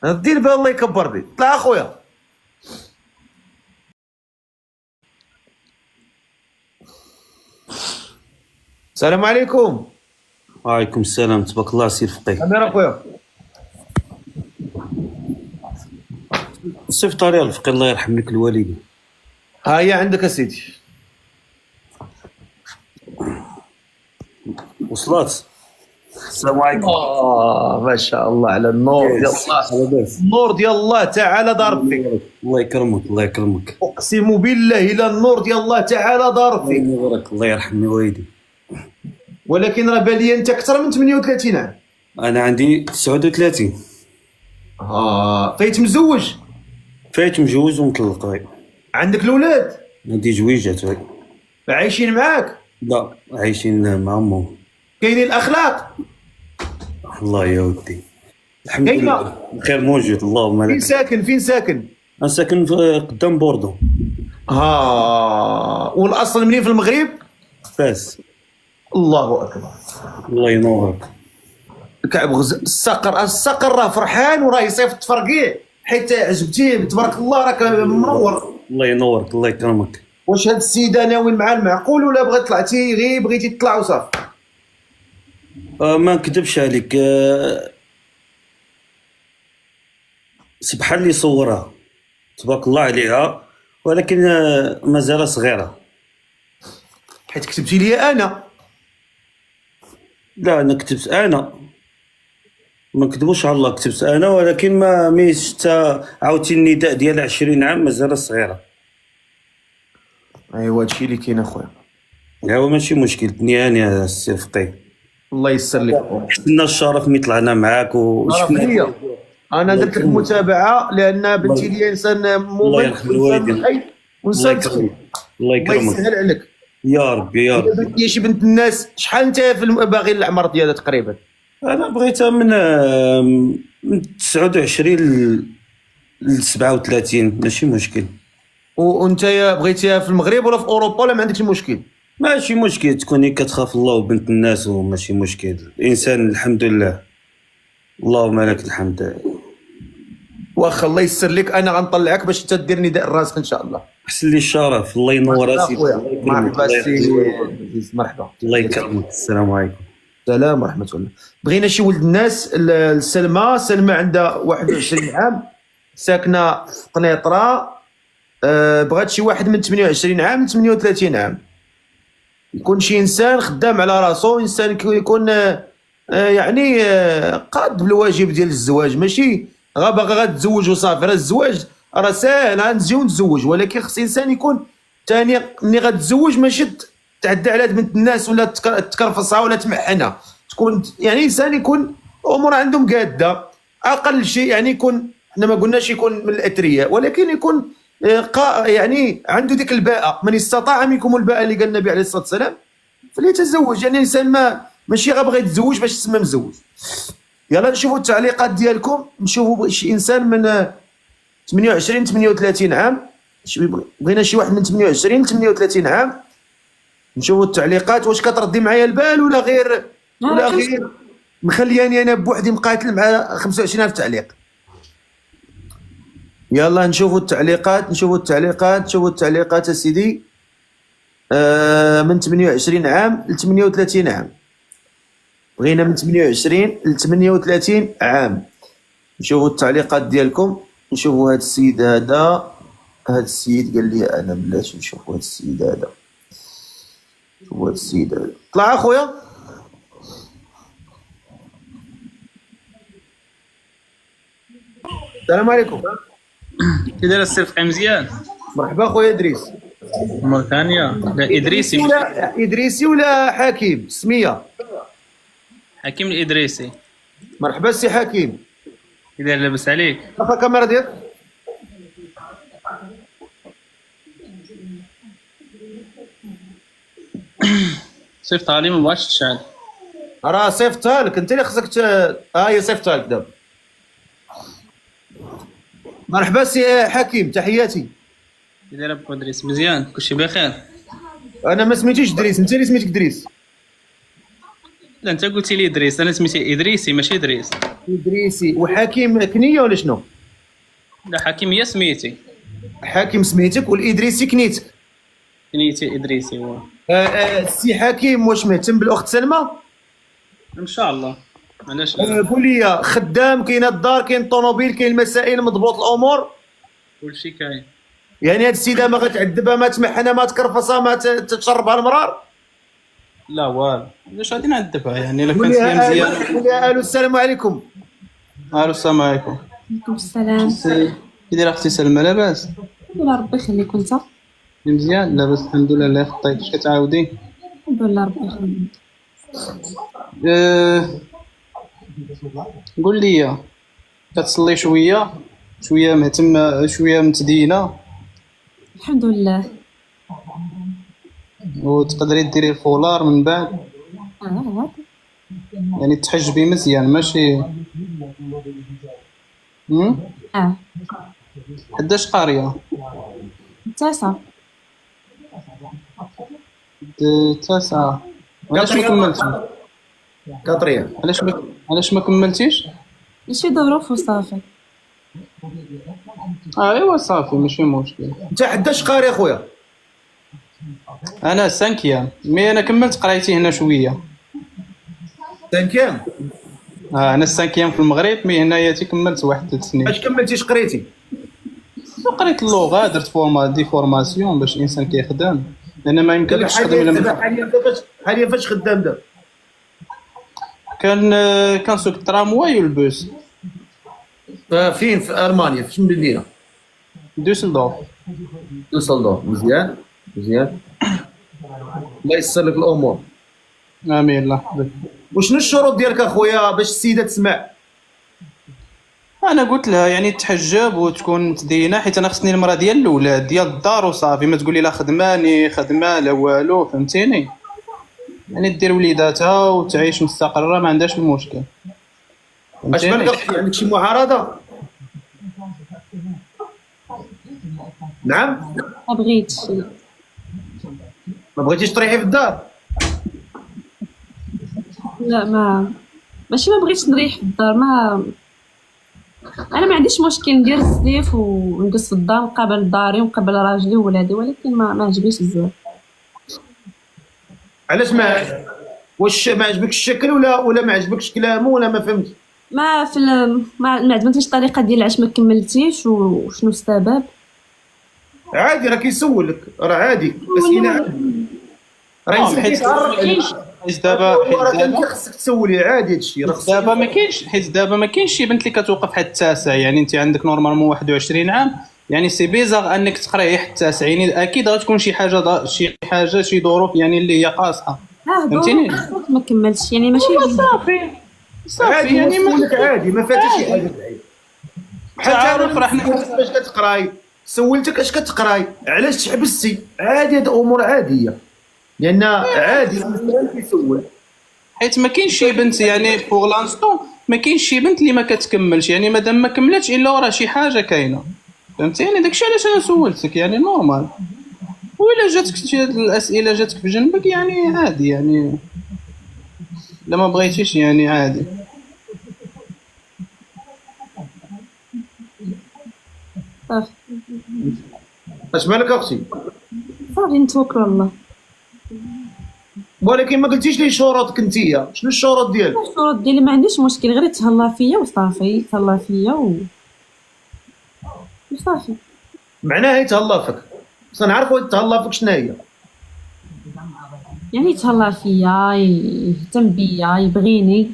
دير بها الله يكبر بك. طلع اخويا. السلام عليكم. وعليكم السلام. تبارك الله سي الفقيه. امير اخويا. سي فطاري الفقيه الله يرحم لك الوالدين. ها هي عندك اسيدي. وصلات. السلام عليكم. ما شاء الله على النور ديال الله. النور ديال الله تعالى ضارب فيك. الله يكرمك الله يكرمك. اقسم بالله الا النور ديال الله تعالى ضارب فيك. الله يرحم الوالدين. ولكن راه بان لي انت اكثر من 38 عام. انا عندي 39. فايت مزوج. فايت مجوز ومطلق. غير عندك الاولاد؟ عندي جويجات. غير عايشين معاك؟ لا عايشين مع امهم. كاينين الاخلاق؟ الله يا ودي الحمد لله خير موجود اللهم لك. فين ساكن؟ فين ساكن؟ انا ساكن قدام بوردو. والاصل منين في المغرب؟ فاس. الله اكبر. الله ينورك. كعب الصقر راه فرحان وراه يصيفط تفرقيه حيت عجبتيه تبارك الله راك منور. الله ينورك الله يكرمك. واش هاد السيده ناويين مع المعقول ولا بغيت طلعتي غير بغيتي تطلع وصافي؟ ما نكذبش عليك. سي بحال اللي صورها تبارك الله عليها ولكن مازال صغيره. حيت كتبتي لي انا. لا انا كتبت انا ما نكذبوش على الله كتبت انا ولكن ما ميش حتى عاودتي النداء ديال 20 عام مازال صغيره. ايوا هادشي اللي كاين اخويا. هو ماشي مشكل نياني السي الفقيه. الله يسر لك. حنا الشرف ملي طلعنا معاك وشفنا. انا درت لك متابعه لان بنتي لي انسان الله يرحم الوالدين. وانسان الله يكرمك. الله يسهل عليك يا ربي يا ربي. يا شي بنت الناس شحال انت باغي العمر ديالها تقريبا؟ انا بغيتها من 29 ل 37 ماشي مشكل. وانت بغيتيها في المغرب ولا في اوروبا ولا ما عندكش مشكل؟ ماشي مشكل تكوني كتخاف الله وبنت الناس وماشي مشكل. الانسان الحمد لله اللهم لك الحمد. واخا الله يسر لك انا غنطلعك باش انت دير نداء راسك ان شاء الله. احسن لي الشرف. الله ينور راسي. مرحبا سي مرحبا. الله يكرمك. السلام عليكم. السلام ورحمه الله. بغينا شي ولد الناس. سلمى عندها 21 عام ساكنه في قنيطره. بغات شي واحد من 28 عام ل 38 عام يكون شي انسان خدام على راسو، انسان يكون يعني قاد بالواجب ديال الزواج، ماشي غا باغا غتزوج وصافي. راه الزواج راه ساهل غنجيو نتزوج، ولكن خص انسان يكون ثاني ملي غتزوج ماشي تعدى على بنت الناس ولا تكرفصها ولا تمحنها. تكون يعني انسان يكون امور عندهم قاده اقل شيء، يعني يكون حنا ما قلناش يكون من الاثرياء ولكن يكون يعني عنده ديك الباءة. من استطاع منكم الباءة اللي قال النبي عليه الصلاة والسلام فليتزوج. يعني الانسان ماشي غا بغى يتزوج باش تسمى مزوج. يلا نشوفوا التعليقات ديالكم. نشوفوا شي انسان من 28 38 عام. بغينا شي واحد من 28 ل 38 عام. نشوفوا التعليقات واش كتردي معايا البال ولا غير مخلياني انا بوحدي مقاتل مع 25000 تعليق. يلا نشوفوا التعليقات نشوفوا التعليقات اسيدي. من 28 عام ل 38 عام. بغينا من 28 ل 38 عام. نشوفوا التعليقات ديالكم. نشوفوا هذا السيد هذا قال لي انا بلاش. نشوفوا هذا السيد هذا. شوفوا هذا السيد هذا. طلع اخويا. السلام عليكم. كي داير السي الفقيه مزيان؟ مرحبا خويا ادريس. موريتانيا. لا ادريسي ولا ادريسي ولا حكيم السميه؟ حكيم الادريسي. مرحبا سي حكيم. كي داير لاباس عليك؟ رفع الكاميرا ديالك. صيفطها لي ما بغاتش تشعل. راه صيفطها لك انت اللي خصك هي صيفطها لك دابا. مرحبا سي حكيم تحياتي. كي داير ابو ادريس مزيان؟ كلشي بخير؟ انا ما سميتيش دريس، انت اللي سميتك دريس. لا انت قلتي لي ادريس، انا سميتي ادريسي ماشي ادريس. ادريسي. وحكيم كنيه ولا شنو؟ لا حكيم هي سميتي. حكيم سميتك والادريسي كنيتك. كنيتي ادريسي هو. السي حكيم واش مهتم بالاخت سلمى؟ ان شاء الله، علاش لا. قول لي خدام، كاين الدار، كاين الطوموبيل، كاين المسائل، مضبوط الامور؟ كلشي كاين. يعني هاد السيده ما غتعذبها، ما تمحنها، ما تكرفصها، ما تشربها المرار؟ لا والو، علاش غادي نعذبها يعني الا قول كانت هي لها مزيانه. قول لها الو السلام عليكم. الو السلام عليكم. عليكم السلام. كي دايره اختي سلمى؟ لاباس؟ الحمد لله ربي يخليك. وانت؟ مزيان لاباس الحمد لله. الله يخطيك. اش كتعاودي؟ الحمد لله ربي يخليك. قول لي، كتصلي شويه شويه مهتمه شويه متدينه الحمد لله. وتقدري ديري الفولار من بعد؟ اه يعني تحجبي مزيان ماشي. اه. حداش قاريه؟ تاسع. تاسعة. علاش ما كملتيش؟ كاطريه. علاش ما كملتيش؟ شي ظروف وصافي. ايوا صافي ماشي مشكل. انت حداش قاري اخويا؟ انا سانكيام، مي انا كملت قرايتي هنا شويه. كام؟ انا السانكيام في المغرب، مي هنايا كملت واحد 3 سنين. اش كملتيش قريتي؟ قريت اللغه، درت فورماسيون باش الانسان كيخدم، لان ما يمكنلكش تخدم الا حاليا فاش خدام دابا؟ كنسوق الترامواي والبوس. فين؟ في المانيا في شنو مدينه؟ دوسلدورف. دوسلدورف. مزيان مزيان. الله ييسر لك الامور. امين الله يحفظك. وشنو الشروط ديالك اخويا باش السيده تسمع؟ انا قلت لها يعني تحجب وتكون متدينه، حيت انا خصني المراه ديال الاولاد ديال الدار وصافي، ما تقولي لا خدماني خدمه لا والو، فهمتيني؟ يعني دير وليداتها وتعيش مستقره، ما عندهاش المشكل. اش بالك اختي، عندك شي معارضه؟ نعم. ما بغيتش. ما بغيتيش تريحي في الدار؟ لا ماشي ما بغيتش نريح في الدار. انا ما عنديش مشكل ندير السيف ونجلس في الدار نقابل داري ونقابل راجلي وولادي، ولكن ما عجبنيش بزاف. علاش واش ما عجبكش الشكل ولا ما عجبكش كلامه ولا ما فهمتش؟ ما عجبتنيش الطريقه ديال علاش ما كملتيش وشنو السبب. عادي راه كيسولك، راه عادي اسئله عادي. راه حيت دابا انت خصك تسولي، عادي هادشي راه خصك. دابا ما كاينش، حيت دابا ما كاينش شي بنت اللي كتوقف حتى التاسع، يعني انت عندك نورمالمون 21 عام، يعني سي بيزار انك تقراي حتى التاسع، يعني اكيد غتكون شي حاجه شي ظروف يعني اللي هي قاصحه، فهمتيني؟ ما كملتش يعني ماشي صافي عادي يعني نسولك عادي، ما فاتش شي حاجه بعيد. تعرف راه حنا باش كتقراي سولتك اش كتقراي، علاش تحبستي، عادي هاد امور عاديه، لان عادي الانسان كيسول. حيت ما كاينش شي بنت يعني بوغ لانستون، ما كاينش شي بنت اللي ما كتكملش، يعني مادام ما كملتش الا وراه شي حاجه كاينه، فهمتيني؟ داكشي علاش انا سولتك، يعني نورمال. وإلا جاتك شي الاسئله جاتك في جنبك يعني عادي، يعني لا ما بغيتيش يعني عادي. صافي اش بالك اختي؟ صافي نتوكل على الله. ولكن ما قلتيش لي شروطك انتيا، شنو الشروط ديالك؟ الشروط ديالي ما عنديش مشكل، غير تهلا فيا وصافي، تهلا فيا وصافي. معناها يتهلا فيك، خصنا نعرفوا يتهلا فيك شنو هي. يعني يتهلا فيا، يهتم بيا، يبغيني.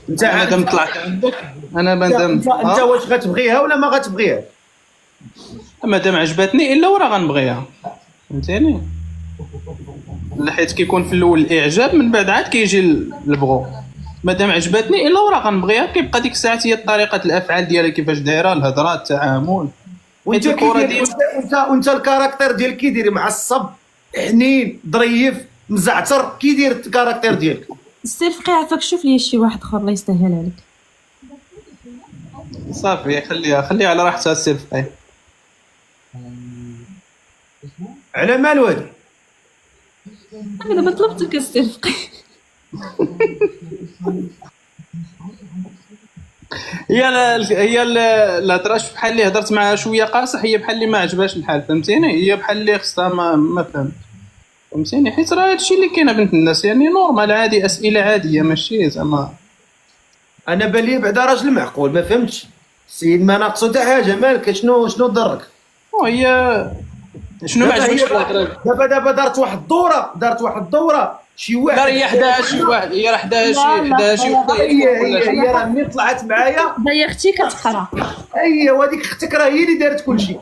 انت مادام طلعت عندك، انا مادام انت واش غتبغيها ولا ما غتبغيهاش؟ مادام عجبتني الا ورا غنبغيها، فهمتيني؟ حيت كيكون في الاول الاعجاب، من بعد عاد كيجي البغو. مادام عجبتني الا ورا غنبغيها، كيبقى ديك الساعه هي طريقه الافعال ديالها كيفاش دايره، الهضره، التعامل. وانت وانت الكاركتير ديالك كي داير؟ معصب، حنين، ظريف، مزعتر، كي داير الكاركتير ديالك؟ السير فقي عافاك، شوف لي شي واحد اخر الله يستاهل عليك. صافي خليها على راحتها السير فقيه. على مالو هادي؟ انا دابا طلبتك السي الفقيه. الهضره بحال اللي هضرت معها شويه قاصح، هي بحال اللي ما عجبهاش الحال، فهمتيني؟ هي بحال اللي خصها ما فهمت، فهمتيني؟ حيت راه هادشي اللي كاين بنت الناس، يعني نورمال عادي، اسئله عاديه ماشي زعما. انا بان لي بعدا راجل معقول، ما فهمتش السيد ما ناقصو حتى حاجه، مالك شنو ضرك؟ وهي شنو ما دابا عجبكش هي في الهضره؟ دابا دارت واحد الدوره شي لا واحد. هي حداها شي واحد، هي راه حداها لا لا شي وحده هي اللي هي كتقول لها هي راه ملي طلعت معايا، هي اختي كتقرا. هي وهذيك اختك راه هي اللي دارت كلشي. انا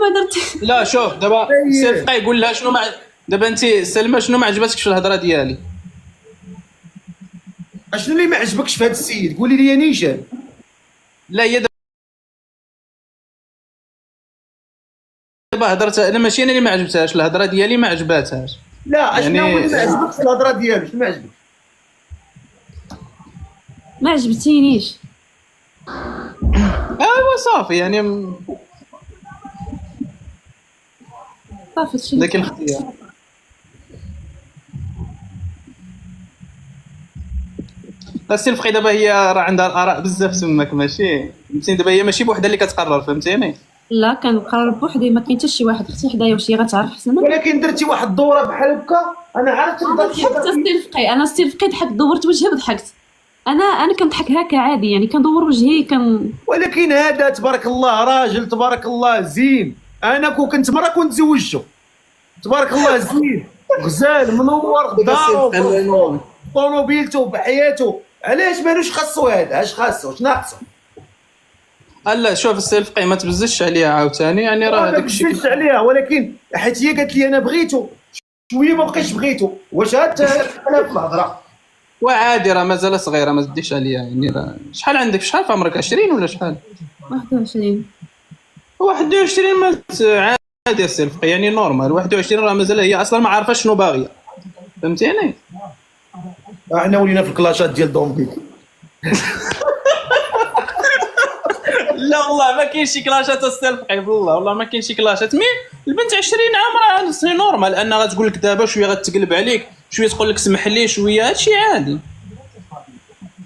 ما درت. لا شوف دابا هي. سير بقى يقول لها شنو ما دابا انت سلمى شنو ما عجبتكش في الهضره ديالي؟ اشنو اللي ما عجبكش في هذا السيد؟ قولي لي نيشان. لا هي دابا هضرت انا، ماشي انا اللي ما عجبتهاش الهضره ديالي، ما عجباتهاش. لا اشنو يعني هو اللي ما عجبكش في الهضره ديالو؟ شنو ما عجبك؟ ما عجبتينيش. ايوا صافي يعني صافي هادشي. ذاك الاختيار. السي الفقي دابا هي راه عندها الاراء بزاف تماك، ماشي فهمتيني؟ دابا هي ماشي بوحدها اللي كتقرر، فهمتيني؟ لا كنقرر بوحدي، ما كاين حتى شي واحد اختي حدايا واش هي غتعرف احسن مني. ولكن درتي واحد الدوره بحال هكا، انا عرفت انا ضحكت السي الفقي، انا السي الفقي ضحكت، دورت وجهي وضحكت. انا كنضحك هكا عادي، يعني كندور وجهي ولكن هذا تبارك الله راجل تبارك الله زين. انا كون كنت مرة كنت زوجته تبارك الله زين غزال منور دارو طوموبيلته بحياته. علاش مالوش خاصو هذا؟ اش خاصو؟ اش ناقصو؟ لا شوف السي الفقي ما تبزش عليها عاوتاني، يعني راه ما داك الشيء كنتش عليها، ولكن حيت هي قالت لي انا بغيتو شويه ما بقيتش بغيتو. واش هاد انا في الهضره؟ وعادي راه مازال صغيره، ما تديش عليها يعني. راه شحال عندك؟ شحال في عمرك؟ 20 ولا شحال؟ 21. 21 ما عادي السي الفقي، يعني نورمال. 21 راه مازال هي اصلا ما عارفاش شنو باغيه، فهمتيني؟ احنا ولينا في الكلاشات ديال دومبيل. لا والله ما كاينش شي كلاشات السي الفقي، والله ما كاين شي كلاشات. مي البنت 20 عام راه سي نورمال انها غتقول لك دابا شويه غتقلب عليك، شويه تقول لك سمح لي شويه، هادشي عادي.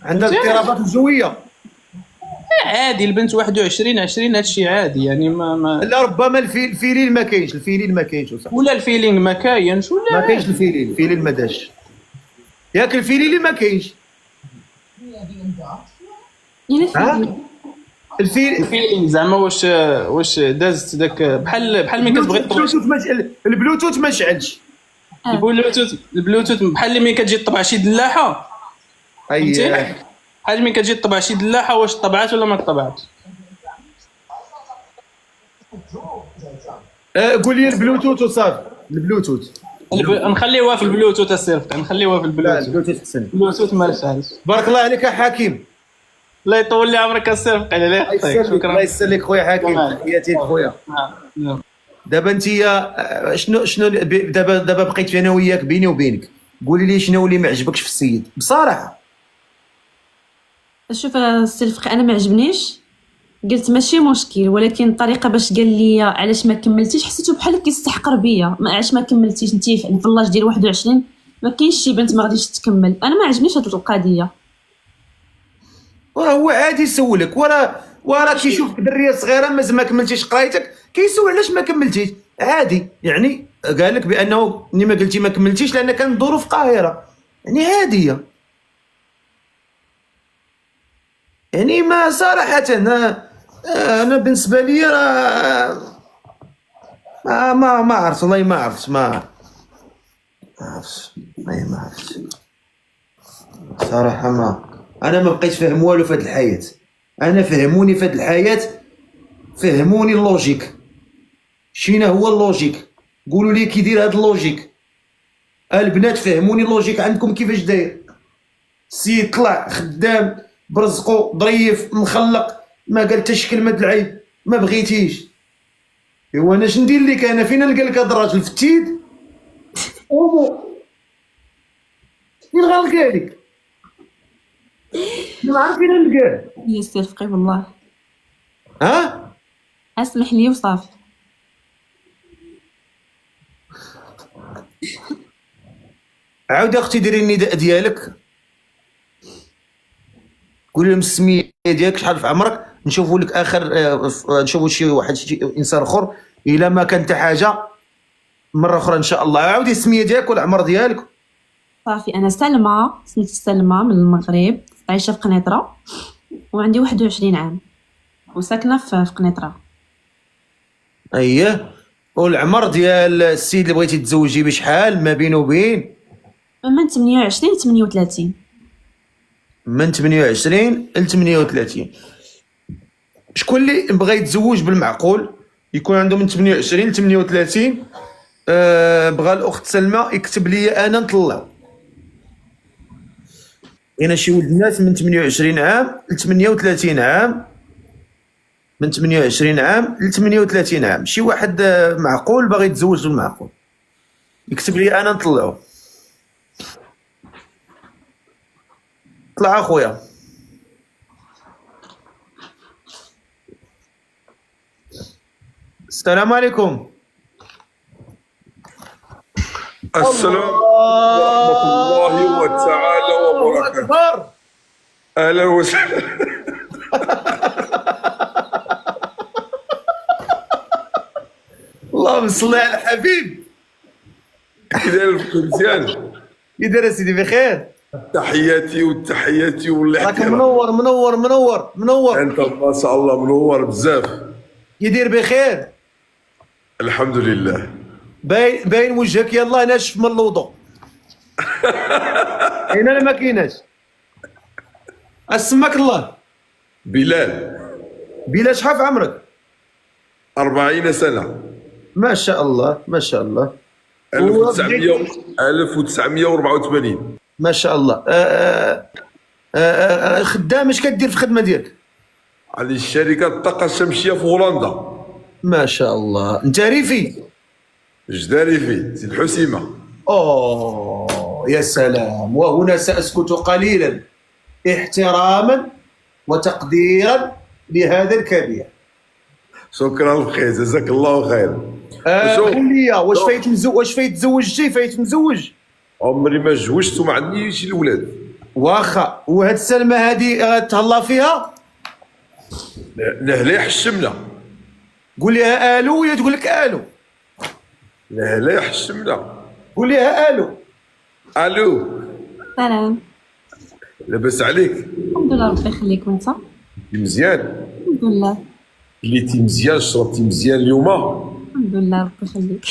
عندها الاضطرابات الجويه. عادي البنت 21 20 هادشي عادي يعني. ما لا ربما الفيلين ما كاينش، الفيلين ما كاينش وصافي. ولا الفيلينغ ما كاينش ولا ما كاينش الفيلين ما داش. ياك الفيلين اللي ما كاينش. الا ها؟ الفيلينغ زعما واش دازت داك بحال ملي كتبغي تطبع البلوتوث ما شعلش. البلوتوث بحال ملي كتجي تطبع شي دلاحه، اي بحال ملي كتجي تطبع شي دلاحه، واش طبعات ولا ما طبعاتش؟ قول لي البلوتوث وصافي. البلوتوث نخليوها في البلوتوث السيرفق، نخليوها في لا البلوتوث. البلوتوث احسن. البلوتوث ما شحالش. بارك الله عليك يا حكيم. الله يطول لي عمرك السيرفق، الله يحفظك. الله شكرا. يسلمك خويا حكيم، تحياتي لك خويا. دابا انت شنو دابا بقيت انا وياك بيني وبينك، قولي لي شنو اللي ما عجبكش في السيد بصراحه؟ شوف السي الفقي، انا ما عجبنيش، قلت ماشي مشكل، ولكن الطريقه باش قال لي علاش ما كملتيش حسيته بحال كيستحقر بيا. علاش ما كملتيش انت في اللاج ديال 21؟ ما كاينش شي بنت ما غاديش تكمل. انا ما عجبنيش هاد القضيه. هو عادي يسولك، وراه كيشوفك دريه صغيره ما كملتيش قرايتك كيسول علاش ما كملتيش. عادي يعني قال لك بانه ما قلتي ما كملتيش لان كانت ظروف قاهره، يعني عاديه. يعني ما صراحه انا بالنسبه لي راه ما عرفت والله، ما عرفت صراحه. انا ما بقيت فاهم والو في هذه الحياه. انا فهموني في هذه الحياه، فهموني اللوجيك. شنو هو اللوجيك؟ قولوا لي كي يدير هذا اللوجيك. البنات فهموني اللوجيك عندكم كيفاش داير. السيد طلع خدام برزقو ظريف مخلق، ما قال حتى شي كلمه العيب، ما بغيتيش. ايوا انا شندير لك؟ انا فين نلقى لك هذا الراجل في التيد؟ فين غنلقى لك؟ ما عارف فين نلقاه. يا سي الفقي والله ها اسمح لي وصافي. عاود اختي ديري النداء ديالك، قولي لهم السميه ديالك، شحال في عمرك، نشوفوا لك اخر نشوفوا شي واحد شي انسان اخر، الا ما كان حتى حاجه مره اخرى ان شاء الله. عاودي السميه ديالك والعمر ديالك. صافي، انا سلمى، سميتي سلمى، من المغرب، عايشه في قنيطره، وعندي 21 عام وساكنه في قنيطره. اييه، والعمر ديال السيد اللي بغيتي تزوجي بشحال ما بينه وبين؟ من 28 ل 38. من 28 ل 38. شكون اللي بغى يتزوج بالمعقول يكون عنده من 28 ل 38؟ بغى الاخت سلمى يكتب لي انا نطلع. انا شي ولد الناس من 28 عام ل 38 عام، من 28 عام ل 38 عام، شي واحد معقول باغي يتزوج بالمعقول يكتب لي انا نطلعو. طلع اخويا. السلام عليكم. السلام ورحمة الله تعالى وبركاته. أكبر. أهلا وسهلا. اللهم صل على الحبيب. كي داير مزيان؟ كي داير سيدي؟ بخير. تحياتي والتحياتي راك والاحترام. منور منور منور منور. أنت ما شاء الله منور بزاف. يدير بخير. الحمد لله. باين وجهك يلاه ناشف من الوضوء. كاينه ولا ما كايناش؟ اسمك الله. بلال. بلا شحال في عمرك؟ 40 سنة. ما شاء الله ما شاء الله. 1984. ما شاء الله. خدام، اش كدير في الخدمه ديالك؟ عندي الشركة الطاقة الشمسية في هولندا. ما شاء الله. انت ريفي؟ جداري في سيد حسيمة. اوه يا سلام. وهنا ساسكت قليلا احتراما وتقديرا لهذا الكبير. شكرا بخير، جزاك الله خير. قول لي واش فايت تزوجتي؟ فايت مزوج؟ عمري ما تزوجت وما عنديش الولاد. واخا. وهاد السلمى هادي تهلا فيها؟ نهلا حشمنا. قول لها الو وهي تقول لك الو. نهلا حشمنا. قول لها الو. الو. سلام. لاباس عليك؟ الحمد لله ربي يخليك. وانت؟ مزيان؟ الحمد لله. كليتي مزيان؟ شربتي مزيان اليوم؟ الحمد لله ربي يخليك.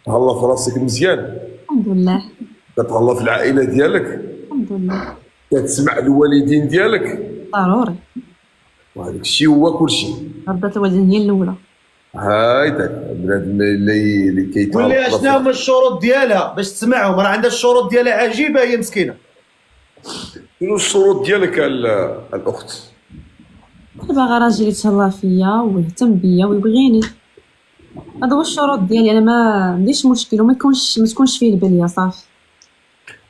تهلا في راسك مزيان؟ الحمد لله. كتهلا في العائله ديالك؟ الحمد لله. كتسمع الوالدين ديالك؟ ضروري. وهذاك الشيء هو كل شيء. ربة الوالدين هي الاولى. هايداك بنادم اللي كيتهلا. قول لها شنو هما الشروط ديالها باش تسمعهم، راه عندها الشروط ديالها عجيبه هي مسكينه. شنو الشروط ديالك الاخت؟ انا باغا راجل يتهلا فيا ويهتم بيا ويبغيني. هذا هو الشروط ديالي. انا ما عنديش مشكل وما تكونش فيه البليه. صافي.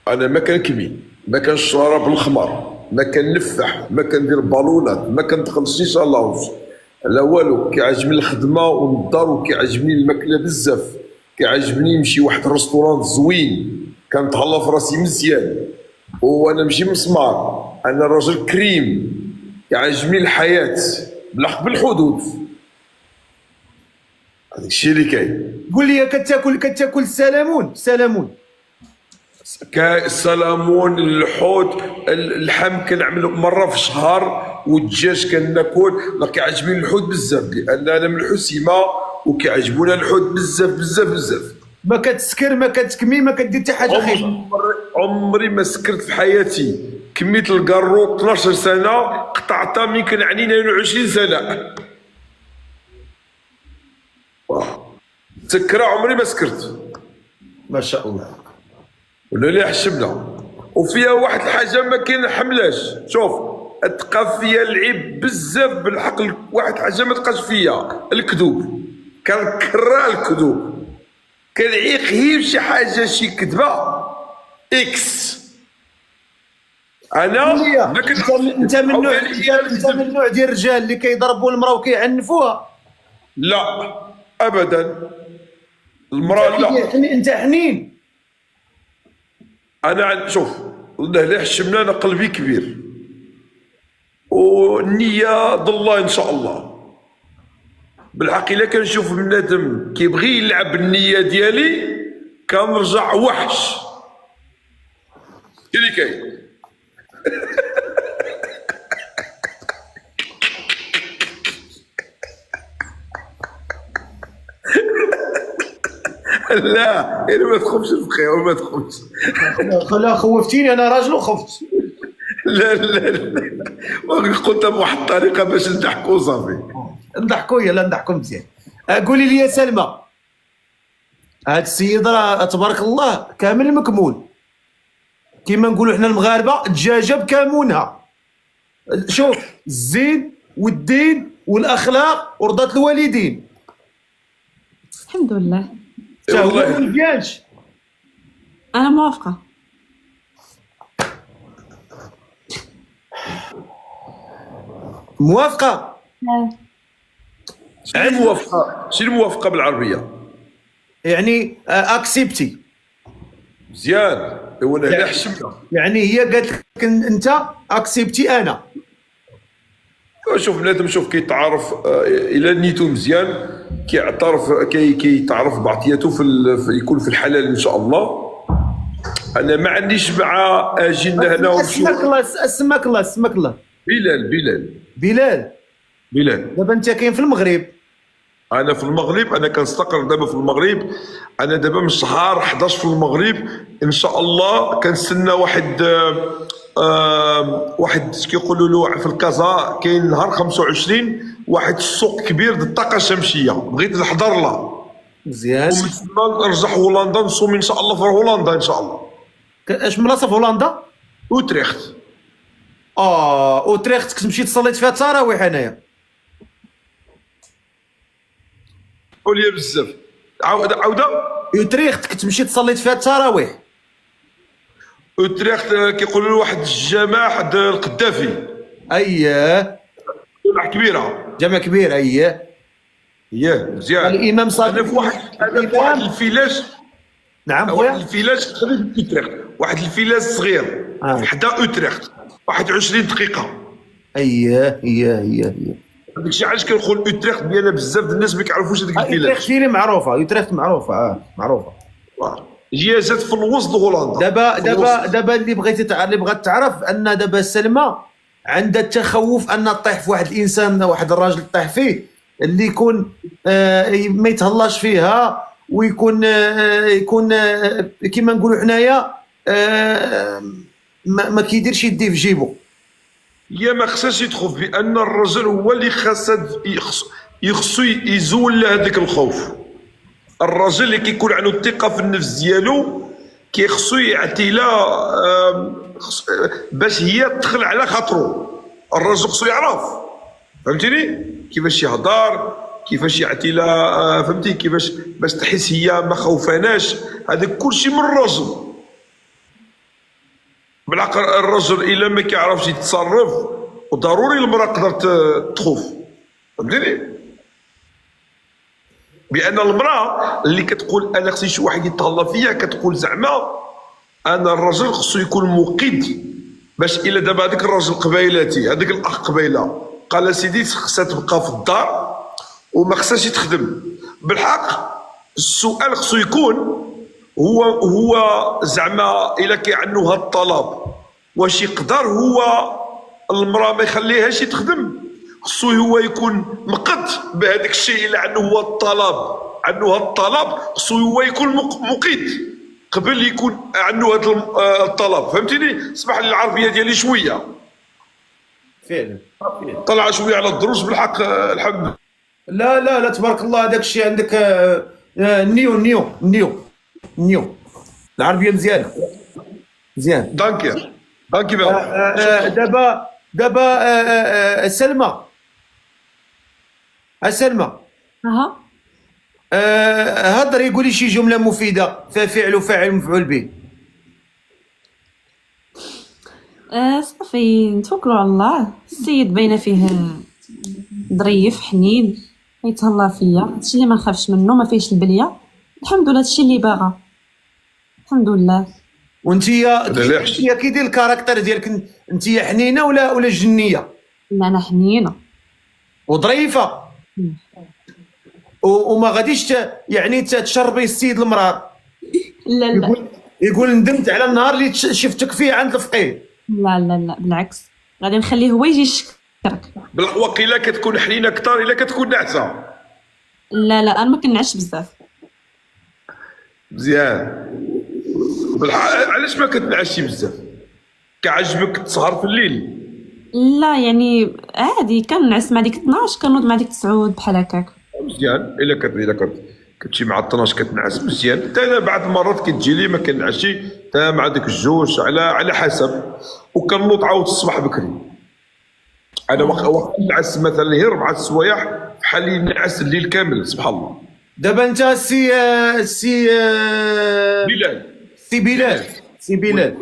انا ما كنكمي، ما كنشرب الخمر، ما كنفح، ما كندير بالونات، ما كندخل شيشه لاوج، لا والو. كيعجبني الخدمه والدار، وكيعجبني الماكله بزاف، كيعجبني نمشي واحد الريستوران زوين، كنتهلا في راسي مزيان، وانا ماشي مسمار، انا راجل كريم، كيعجبني الحياه بالحدود. هذاك الشيء اللي كاين. قول لي كتاكل السلمون؟ السلمون، الحوت، اللحم كنعملو مره في الشهر، والدجاج كناكل. كيعجبني الحوت بزاف لان انا من الحسيمه وكيعجبونا الحوت بزاف بزاف بزاف. ما كتسكر، ما كتكمي، ما كدير حتى حاجه خايبه؟ عمري ما سكرت في حياتي. كميت الكارو 12 سنه، قطعتها من كان عني 22 سنه. سكره عمري ما سكرت. ما شاء الله. ولا اللي حشمنا. وفيها واحد الحاجه ما كنحملهاش. شوف، تبقى فيا العيب بزاف بالحق. واحد حاجه ما تبقاش فيا، الكذوب. كنكره الكذوب، كنعيق هي شي حاجه، شي كذبه اكس. انا ما انت من النوع ديال الرجال اللي كيضربوا المراه وكيعنفوها؟ لا ابدا. المراه لا. انت حنين. شوف، الله لا يحشمنا، انا قلبي كبير والنية ضد الله ان شاء الله. بالحق الا كنشوف بنادم كيبغي يلعب النية ديالي كنرجع وحش. اللي كاين لا انا ما تخافش الفقيه وما تخافش. لا خوفتيني، انا راجل وخفت. لا لا لا، قلتها بواحد الطريقه باش نضحكوا صافي. نضحكوا، يلا نضحكوا مزيان. قولي لي يا سلمى، هاد السيد راه تبارك الله كامل مكمول، كيما نقولوا حنا المغاربه دجاجه بكمونها. شوف، الزين والدين والاخلاق ورضات الوالدين. الحمد لله. تا هو والله. ما مزيانش. انا موافقه. موافقه. شنو الموافقه؟ شنو الموافقه بالعربيه؟ يعني اكسبتي، مزيان. ايوا انا لا حشمنا. يعني هي قالت لك انت اكسبتي انا. شوف بنادم، شوف كيتعارف الى نيتو مزيان، كيعترف كيتعرف بعطياته يكون في الحلال ان شاء الله. انا ما عنديش مع اجينا هنا ونشوف. اسمك الله. بلال. بلال. دابا انت كاين في المغرب. انا في المغرب، انا كنستقر دابا في المغرب. انا دابا من شهر 11 في المغرب ان شاء الله. كنستنى واحد كيقولوا له في الكازا، كاين نهار 25 واحد السوق كبير د الطاقه الشمسيه، بغيت نحضر له مزيان. ومن تما نرجع هولندا نصوم ان شاء الله في هولندا ان شاء الله. اش بلاصه في هولندا؟ اوتريخت. اوتريخت كنت مشيت صليت فيها التراويح انايا. قول لي بزاف. عاوده. اوتريخت كنت مشيت صليت فيها التراويح. اوتريخت كيقولوا له واحد الجامع د القدافي. اييه. جامع كبيره. جامع كبير، اييه. مزيان. الامام صادق. انا في واحد الفيلاج. نعم واحد خويا. الفيلاج قريب اوتريخت، واحد الفيلاج صغير حدا اوتريخت، 21 دقيقه. اييه. هذاك الشيء علاش كنقول اوتريخت ديالنا بزاف د الناس ما كيعرفوش هذاك الفيلاج. اوتريخت ديالي معروفه، اوتريخت معروفه. معروفه. هي جات في الوسط هولندا. دابا اللي بغات تعرف ان دابا سلمى عندها التخوف ان تطيح في واحد الانسان، واحد الراجل طيح فيه اللي يكون ما يتهلاش فيها، ويكون يكون كما نقولوا حنايا ما كيديرش يديه في جيبه. هي ما خصهاش يتخوف، بان الرجل هو اللي يخصو يزول له هذاك الخوف. الرجل اللي كيكون عنده الثقه في النفس ديالو كيخصو يعطي لها باش هي تدخل على خاطرو. الرجل خصو يعرف، فهمتيني، كيفاش يهضر، كيفاش يعطي لها، فهمتي، كيفاش باش تحس هي ما خوفاناش. هذاك كلشي من الرجل. بالعقل الرجل الا ما كيعرفش يتصرف، وضروري المراه تقدر تخوف، فهمتيني. بان المراه اللي كتقول انا خصني شي واحد يتهلا فيا، كتقول زعما انا الرجل خصو يكون موقد. باش الا دابا هذاك الرجل قبيلاتي، هذاك الاخ قبيله قال سيدي خصها تبقى في الدار وما خصهاش تخدم، بالحق السؤال خصو يكون هو زعما الا كاين عنده هذا الطلب، واش يقدر هو المراه ما يخليهاش تخدم؟ خصو هو يكون مقد بهذاك الشيء اللي عنده هو الطلب، عنده هذا الطلب خصو هو يكون مقيت قبل يكون عنده هذا الطلب، فهمتيني؟ اسمح لي العربيه ديالي شويه فعلا طلع شويه على الدروس بالحق. الحمد لله. لا تبارك الله. هذاك الشيء عندك نيو العربيه مزيانه. دانكي دابا سلمى. اها. هضري، قولي شي جمله مفيده فيها فعل وفاعل ومفعول به. صافي نتوكلوا على الله. السيد باينه فيه ظريف حنين، يتهلا فيا، هادشي اللي ما نخافش منه، ما فيهش البليه. الحمد لله، هادشي اللي باغا، الحمد لله. وانت لا حشت. كي داير الكاركتر ديالك؟ انت حنينه ولا جنيه لا انا حنينه. وظريفه وما غاديش يعني تشربي السيد المرار لا لا يقول ندمت على النهار اللي شفتك فيه عند الفقيه. لا لا لا بالعكس، غادي نخليه هو يجي يشكرك. وقيلا كتكون حنينه اكثر الا كتكون ناعسه. لا لا انا ما كنعش بزاف. مزيان. علاش ما كتنعسي بزاف؟ كعجبك تسهر في الليل؟ لا يعني عادي كنعس مع ديك 12 كنوض مع ديك 9 بحال هكاك. مزيان. الا كتمشي مع 12 كتنعس مزيان. حتى انا بعض المرات كتجي لي ما كنعسش حتى مع ديك الجوج على حسب. وكنوض عاود الصباح بكري. انا وقت نعس مثلا غير 4 السوايع بحال اللي نعس الليل كامل سبحان الله. دابا انت سي بلال. سي بلال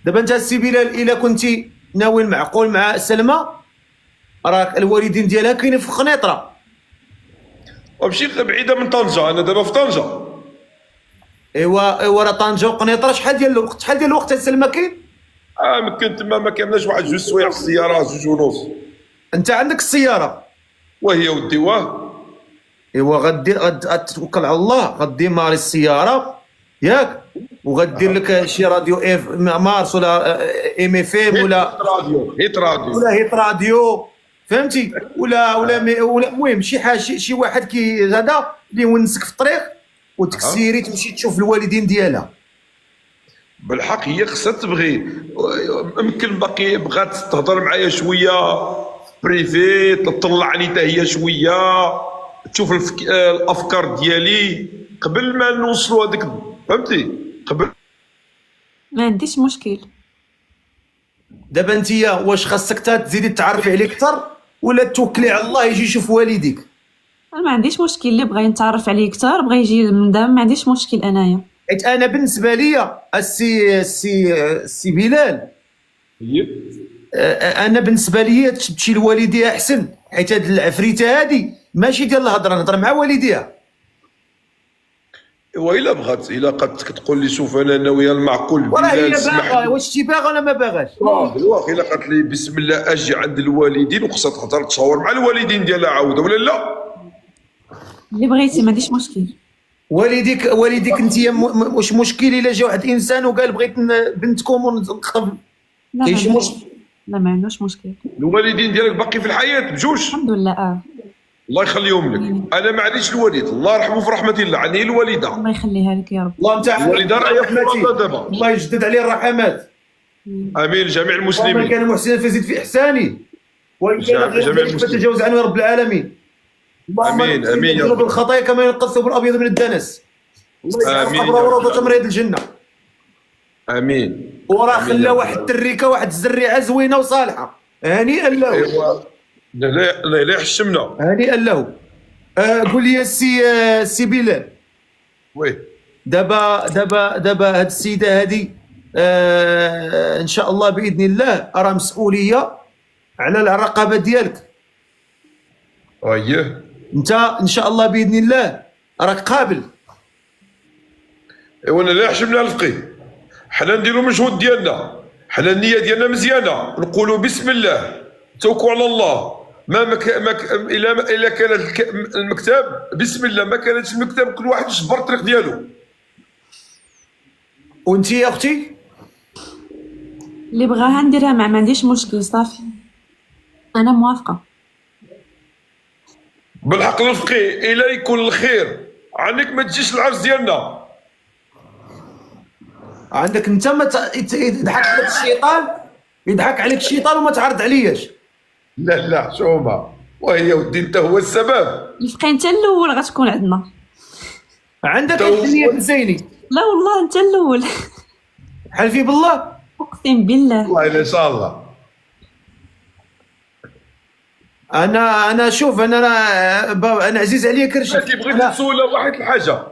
دابا انت سي بلال الا كنتي ناوي المعقول مع سلمى، راك الوالدين ديالها كاينين في قنيطره. ومشي بعيده من طنجه. انا دابا في طنجه. ايوا راه طنجه وقنيطره شحال ديال الوقت سلمى كاين؟ يمكن تما ما كاملناش واحد 2 سوايع في السياره 2 ونص. انت عندك السياره وهي ودي ايوا غتوكل على الله، غدي ماري السياره ياك، وغدير لك شي راديو اف مارس ولا ام اف ام ولا هيت راديو ولا هيت راديو فهمتي، ولا المهم شي حاجه شي واحد كي هذا اللي يونسك في الطريق وتكسيري تمشي تشوف الوالدين ديالها. بالحق هي خصها تبغي. يمكن باقي بغات تهضر معايا شويه بريفي، تطلعني حتى هي شويه تشوف الافكار ديالي قبل ما نوصلوا هذيك فهمتي. قبل ما عنديش مشكل. دابا انت واش خاصك تزيدي تعرفي عليه اكثر ولا توكلي على الله يجي يشوف والديك؟ انا ما عنديش مشكل، اللي بغى يتعرف عليه اكثر بغى يجي من دام ما عنديش مشكل انايا. حيت انا بالنسبه لي السي بلال، انا بالنسبه لي تمشي لوالديها احسن، حيت هاد العفريته هادي ماشي ديال الهضره، نهضر مع والديها. والا بغات الا قد كتقول لي شوف انا ناويه المعقول وراه هي بلال سمح باغا، لي. واش تي باغا ولا ما باغاش؟ الا قالت لي بسم الله اجي عند الوالدين وخصها تهضر تصور مع الوالدين ديالها عاود ولا لا. اللي بغيتي ما عنديش مشكل. والديك انت واش مشكل الا جا واحد الانسان وقال بغيت بنتكم ونخطب؟ لا كاين شي ما مشكل؟ لا ما عندوش مشكل الوالدين ديالك باقي في الحياه بجوج؟ الحمد لله. الله يخليهم لك. انا ما عنديش الوالد، الله يرحمه في رحمه الله، عندي الوالده. الله يخليها لك يا رب. الله نتاع الوالده راهي في فرنسا دابا. الله يجدد عليه الرحمات. امين جميع ومن المسلمين. كان محسنا فزد في احسانه وان كان جميع غير المسلمين. فتجاوز عنه يا رب العالمين. آمين، آمين يا رب. بالخطايا كما ينقى الثوب الابيض من الدنس. آمين يا وراه رب. روضه من رياض الجنه. امين. وراه آمين خلى يا رب. واحد التريكه واحد الزريعه زوينه وصالحه، هنيئا له. ايوا لا يحشمنا. هنيئا له. قول لي سي بلال، وي دابا هاد السيده هادي ان شاء الله باذن الله راه مسؤوليه على الرقابه ديالك. اييه. انت ان شاء الله باذن الله راك قابل. ايوا لا يحشمنا الفقيه. حنا نديرو المجهود ديالنا، حنا النيه ديالنا مزيانه، نقولوا بسم الله توكلوا على الله. الا كان المكتب بسم الله، ما كانتش المكتب كل واحد يجبر الطريق ديالو. وانت يا اختي اللي بغاها نديرها ما عنديش مشكل صافي، انا موافقه. بالحق الفقيه الا يكون الخير عنك ما تجيش العرس ديالنا. عندك انت ما يضحك عليك الشيطان، يضحك عليك الشيطان وما تعرض علياش. لا شومه وهي ودي انت هو السبب. الفقيه انت الاول غتكون عندنا. عندك النية الزيني. لا والله انت الاول. حلفي بالله. اقسم بالله. والله ان شاء الله. انا شوف انا عزيز عليا كرشي. انت بغيت نسول واحد الحاجه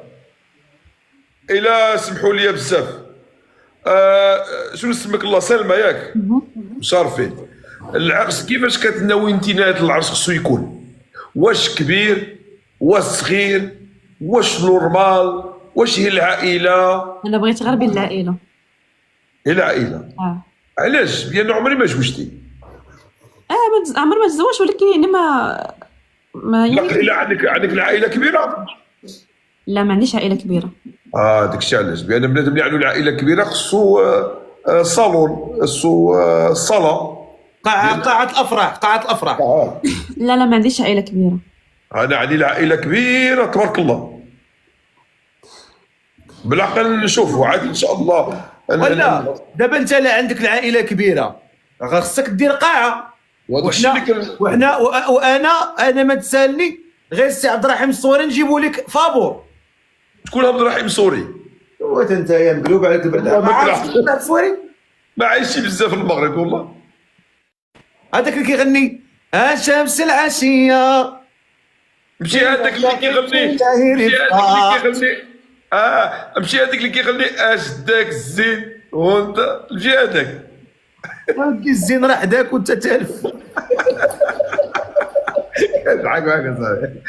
الا سمحوا لي بزاف. شنو اسمك الله سلمى ياك؟ مشرفين. العرس كيفاش كتناوي انت نهايه العرس خصو يكون؟ واش كبير؟ واش صغير؟ واش نورمال؟ واش هي العائله؟ انا بغيت غير بين العائله. هي العائله. علاش؟ لان عمري ما زوجتي. عمري ما تزوجت، ولكن يعني ما لا يعني الا عندك العائله كبيره. لا، ما عنديش عائله كبيره. داك الشيء علاش، بان بنادم اللي عنده العائله كبيره خصو صالون، خصو صاله، قاعه الافراح، قاعه الافراح. لا ما عنديش عائله كبيره. انا عندي العائله كبيره تبارك الله. بالعقل نشوفوا عاد ان شاء الله. ولا دابا انت لا عندك العائله كبيره، خاصك دير قاعه. وحنا وانا ما تسالني غير السي عبد الرحيم الصوري نجيبوا لك فابور. شكون عبد الرحيم الصوري؟ هو انت يا مقلوب عليك بعدا. ما عرفتش الصوري؟ ما عايشين بزاف في المغرب والله. هذاك اللي كيغني شمس العشيه. مشي هذاك اللي كيغني مشي هذاك اللي كيغني داك الزين وانت مشي هذاك. الزين راح داك وانت تالف. كنضحك معاك اصاحبي.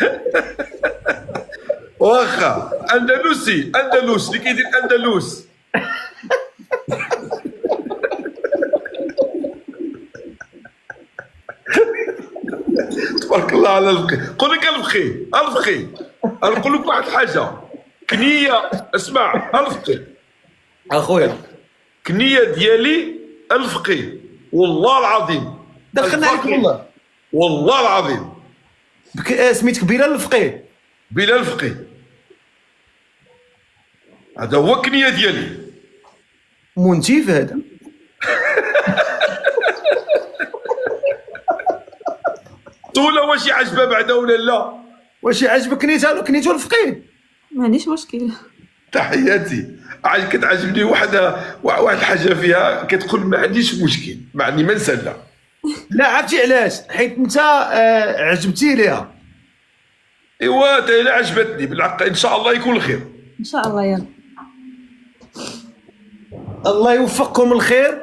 واخا اندلسي اللي كيدير اندلس. تبارك الله على الفقي. قول لك الفقي نقول لك واحد الحاجه. كنيه اسمع الفقي اخويا، كنيه ديالي الفقي والله العظيم. دخلنا عليك والله العظيم. سميتك بلال الفقيه. بلال الفقي هذا هو الكنيه ديالي. منتف هذا. طولة واش عجبها بعدا ولا لا؟ واش عجبك كنيتو الفقيه؟ ما عنديش مشكل. تحياتي. كتعجبني واحد الحاجه فيها كتقول ما عنديش مشكل، معني ما نسالها. لا عرفتي علاش؟ حيت انت عجبتي ليها. ايوا تا الا عجبتني بالحق ان شاء الله يكون الخير. ان شاء الله. يلا الله يوفقكم الخير.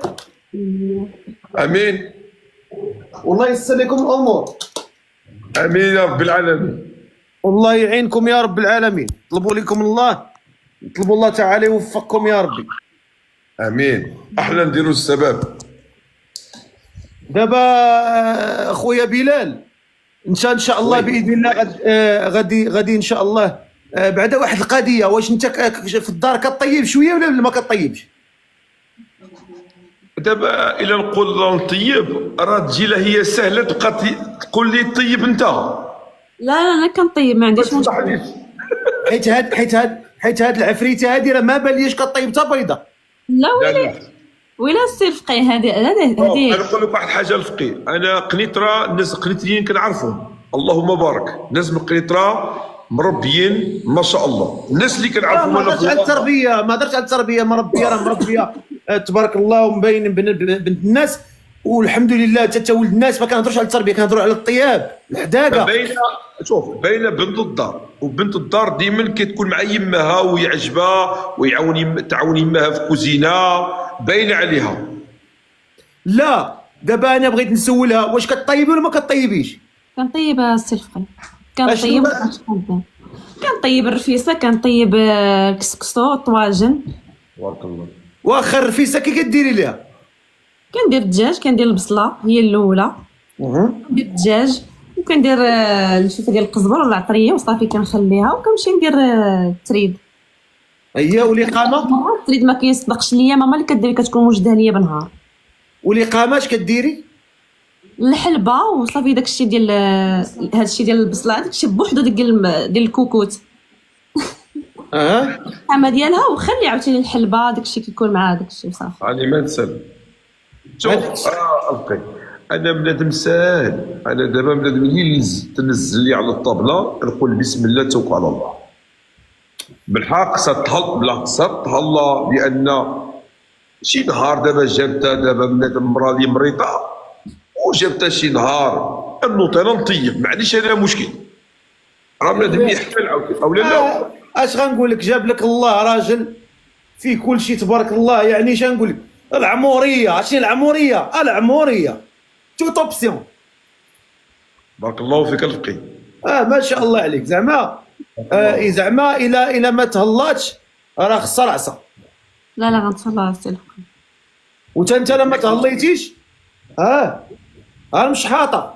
امين. والله ييسر لكم الامور. امين يا رب العالمين. والله يعينكم يا رب العالمين. طلبوا لكم الله، طلبوا الله تعالى يوفقكم يا ربي. امين. احنا نديروا السبب. دابا اخويا بلال، ان شاء الله باذن الله غادي ان شاء الله بعدا واحد القضيه. واش انت في الدار كطيب شويه ولا ما كطيبش؟ دابا الا نقول نطيب راه تجي لها هي سهله تبقى تقول لي طيب انت. لا انا كنطيب ما عنديش مشكل. حيت هاد العفريته هادي راه ما باليش كطيب حتى بيضه. لا ويلا السي الفقيه هذه انا نقول لك واحد الحاجه الفقيه. انا قنيطره الناس قنيطريين كنعرفهم اللهم بارك. ناس من قنيطره مربيين ما شاء الله. الناس اللي كنعرفهم ما هضرتش على التربيه، مربيه راه مربيه تبارك الله ومبين بنت الناس والحمد لله. حتى ولد الناس ما كنهضروش على التربيه، كنهضروا على الطياب الحداقه. باينه بنت الدار، وبنت الدار ديما كتكون مع يماها ويعجبها تعاون يماها في الكوزينه، باينه عليها. لا دابا انا بغيت نسولها واش كطيبي ولا ما كطيبيش؟ كنطيب السي الفقيه. كنطيب الرفيسه، كنطيب كسكسو، طواجن. تبارك الله. واخا الرفيسه كي كديري ليها؟ كندير الدجاج، كندير البصله هي الاولى، كندير الدجاج وكندير الشوفه ديال القزبر ولا العطريه وصافي كنخليها وكنمشي ندير التريد. هي والاقامه؟ التريد ما كيصدقش ليا ماما اللي كدير، كتكون موجوده ليا بالنهار. والاقامه اش كديري؟ الحلبه وصافي داكشي ديال هادشي ديال البصله داكشي بوحدو ديال الكوكوت. الحامه ديالها وخلي عاوتاني الحلبه داكشي كيكون مع داكشي وصافي. راني ما نسال. شوف القي انا بنادم ساهل. انا دابا بنادم اللي تنزل لي على الطابله نقول بسم الله توكل على الله. بالحق ستهلا لان شي نهار دابا جابتها دابا بنادم مرا لي مريضه وجابتها شي نهار النوط انا نطيب ما عنديش انا مشكل. راه بنادم يحتمل عاوتاني او لا. اش غنقول لك؟ جاب لك الله راجل فيه كل شيء تبارك الله. يعني اش غنقول لك؟ العموريه. شنو العموريه؟ العموريه توت اوبسيون. بارك الله فيك الفقي. ما شاء الله عليك. زعما الى ما تهلاش راه خسر عصا. لا غنتهلا السي الفقيه. انت لما تهليتيش مش حاطه.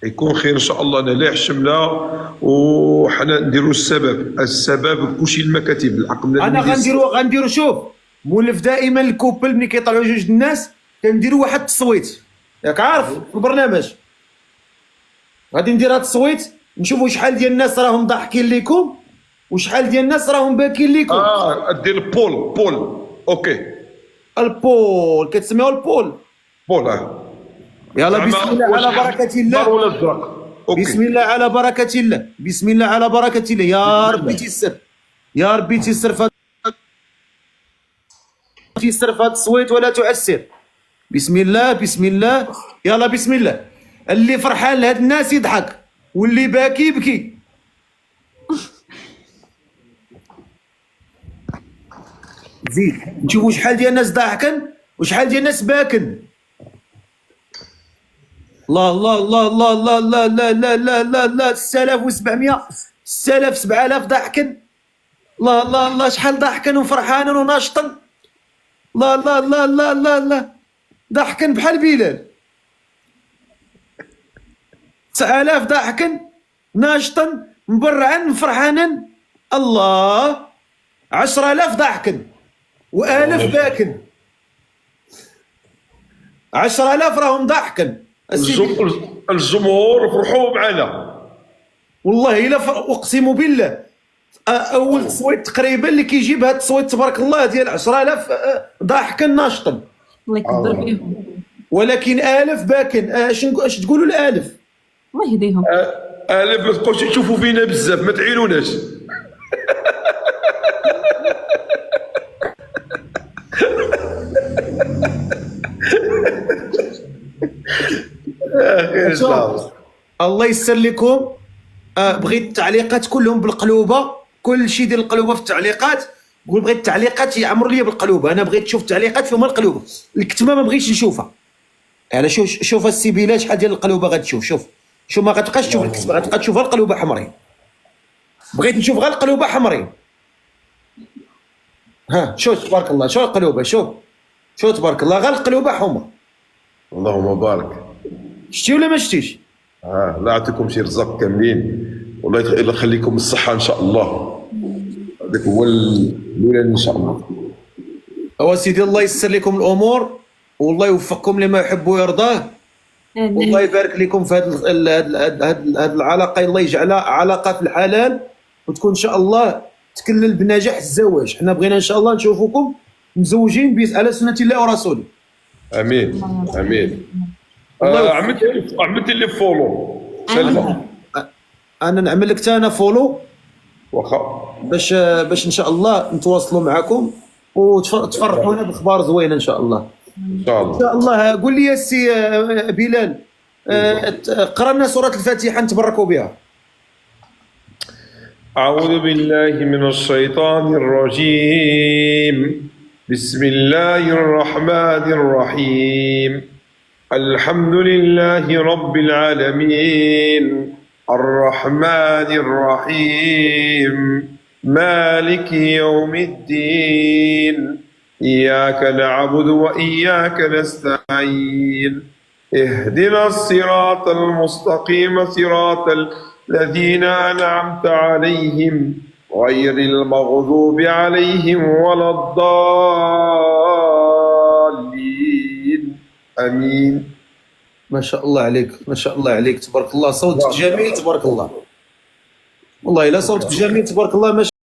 يكون خير ان شاء الله. انا لاح الشمله وحنا نديروا السبب كلشي المكاتب الحق. انا غنديروا شوف، مولف دائما الكوبل ملي كيطلعوا جوج الناس كنديروا واحد التصويت، ياك عارف في البرنامج. غادي ندير هذا التصويت نشوفوا شحال ديال الناس راهم ضاحكين لكم وشحال ديال الناس راهم باكين لكم. دير البول. اوكي البول كتسميو البول. يلا بسم الله على بركة الله. ولا الزرق. بسم الله على بركة الله. بسم الله على بركة الله. يا ربي تيسر، يا ربي تيسر في هذا التصويت ولا تعسر. بسم الله بسم الله. يلا بسم الله. اللي فرحان لهاد الناس يضحك واللي باكي يبكي. زيد نشوفوا شحال ديال الناس ضاحكن وشحال ديال الناس باكن. الله الله الله الله الله الله لا لا لا لا لا 6700 6000 7000 ضاحكن. الله الله الله شحال ضاحكن وفرحانين وناشطن. الله الله الله الله الله الله ضاحكن بحال بلال. 9000 ضاحكن ناشطن مبرعن فرحانن. الله 10000 ضاحكن و1000 باكن. 10000 راهم ضاحكن. الجمهور فرحوا معنا والله الا اقسم بالله. اول تصويت تقريبا اللي كيجيب هذا التصويت تبارك الله ديال 10000 ضاحكن ناشطن. الله يكبر بهم. ولكن 1000 باكن. اش تقولوا ال1000؟ الله يهديهم. 1000 ما تبقاوش تشوفوا فينا بزاف، ما تعينوناش. الله يسر لكم. بغيت التعليقات كلهم بالقلوبه، كل شيء ديال القلوبه في التعليقات. بغيت التعليقات يعمروا لي بالقلوبه. انا بغيت نشوف التعليقات فيهم القلوبه، الكتمه ما بغيتش نشوفها. يعني شوف السيبيله شحال ديال القلوبه غتشوف. شوف ما غتبقاش تشوف الكتمه، غتبقى تشوف القلوبه حمرين. بغيت نشوف غير القلوبه حمرين. شوف تبارك الله. شوف القلوبه. شوف تبارك الله غير القلوبه حمر. اللهم بارك. شتي ولا ما شتيش؟ الله يعطيكم شي رزق كاملين والله يخليكم الصحه ان شاء الله. هذاك هو الاولاني ان شاء الله. هو سيدي الله يسر لكم الامور والله يوفقكم لما يحب ويرضاه. والله يبارك لكم في هذه العلاقه. الله يجعلها علاقه في الحلال وتكون ان شاء الله تكلل بنجاح الزواج. حنا بغينا ان شاء الله نشوفكم مزوجين على سنه الله ورسوله. امين امين. عملت لي فولو سلمى. انا نعمل لك انا فولو واخا باش ان شاء الله نتواصلوا معكم وتفرحونا باخبار زوينه ان شاء الله. ان شاء الله. ان شاء الله. قول لي يا سي بلال، قرا لنا سوره الفاتحه نتبركوا بها. أعوذ بالله من الشيطان الرجيم. بسم الله الرحمن الرحيم. الحمد لله رب العالمين الرحمن الرحيم مالك يوم الدين إياك نعبد وإياك نستعين اهدنا الصراط المستقيم صراط الذين أنعمت عليهم غير المغضوب عليهم ولا الضالين آمين. ما شاء الله عليك، ما شاء الله عليك، تبارك الله. صوتك جميل تبارك الله. والله إلا صوتك جميل تبارك الله. ما